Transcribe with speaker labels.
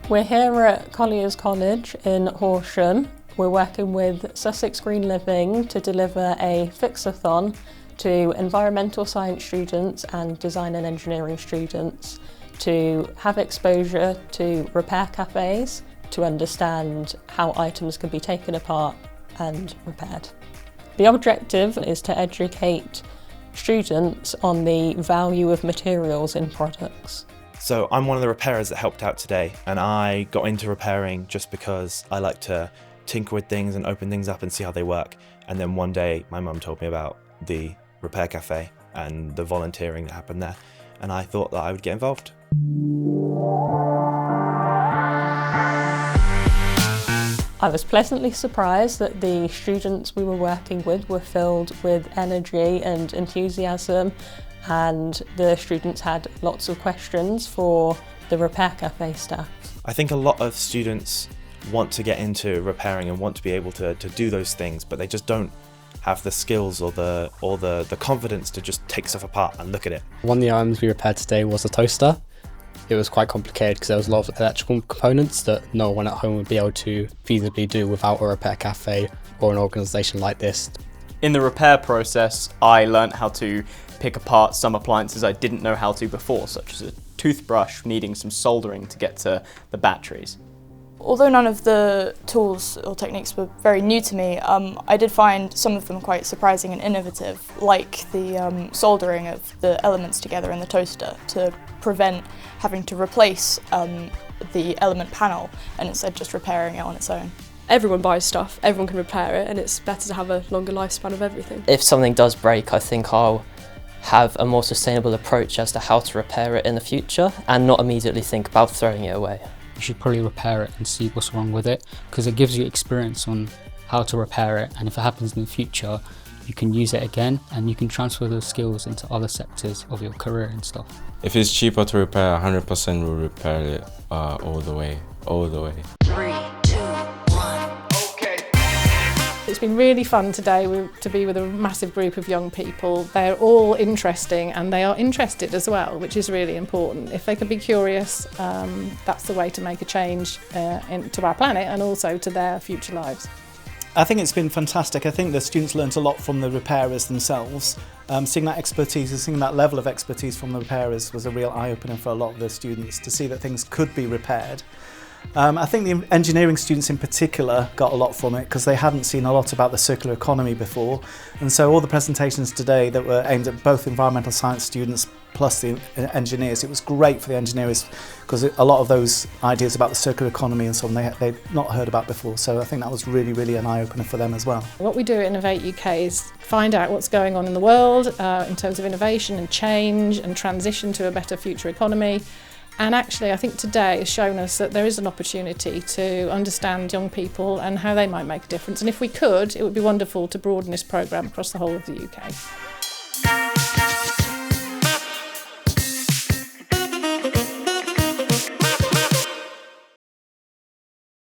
Speaker 1: We're here at Collier's College in Horsham. We're working with Sussex Green Living to deliver a Fixathon to environmental science students and design and engineering students to have exposure to repair cafes, to understand how items can be taken apart and repaired. The objective is to educate students on the value of materials in products.
Speaker 2: So I'm one of the repairers that helped out today, and I got into repairing just because I like to tinker with things and open things up and see how they work. And then one day my mum told me about the repair cafe and the volunteering that happened there, and I thought that I would get involved.
Speaker 1: I was pleasantly surprised that the students we were working with were filled with energy and enthusiasm, and the students had lots of questions for the repair cafe staff.
Speaker 2: I think a lot of students want to get into repairing and want to be able to do those things, but they just don't have the skills or the confidence to just take stuff apart and look at it.
Speaker 3: One of the items we repaired today was a toaster. It was quite complicated because there was a lot of electrical components that no one at home would be able to feasibly do without a repair cafe or an organisation like this.
Speaker 4: In the repair process, I learnt how to pick apart some appliances I didn't know how to before, such as a toothbrush needing some soldering to get to the batteries.
Speaker 5: Although none of the tools or techniques were very new to me, I did find some of them quite surprising and innovative, like the soldering of the elements together in the toaster to prevent having to replace the element panel and instead just repairing it on its own.
Speaker 6: Everyone buys stuff, everyone can repair it, and it's better to have a longer lifespan of everything.
Speaker 7: If something does break, I think I'll have a more sustainable approach as to how to repair it in the future and not immediately think about throwing it away.
Speaker 8: You should probably repair it and see what's wrong with it, because it gives you experience on how to repair it, and if it happens in the future you can use it again and you can transfer those skills into other sectors of your career and stuff.
Speaker 9: If it's cheaper to repair, 100% will repair it all the way.
Speaker 10: 3, 2, 1, okay.
Speaker 11: It's been really fun today to be with a massive group of young people. They're all interesting and they are interested as well, which is really important. If they can be curious, that's the way to make a change to our planet and also to their future lives.
Speaker 12: I think it's been fantastic. I think the students learnt a lot from the repairers themselves. Seeing that expertise and seeing that level of expertise from the repairers was a real eye-opener for a lot of the students to see that things could be repaired. I think the engineering students in particular got a lot from it because they hadn't seen a lot about the circular economy before, and so all the presentations today that were aimed at both environmental science students plus the engineers, it was great for the engineers because a lot of those ideas about the circular economy and so on they'd not heard about before, so I think that was really an eye-opener for them as well.
Speaker 11: What we do at Innovate UK is find out what's going on in the world in terms of innovation and change and transition to a better future economy. And actually, I think today has shown us that there is an opportunity to understand young people and how they might make a difference. And if we could, it would be wonderful to broaden this programme across the whole of the UK.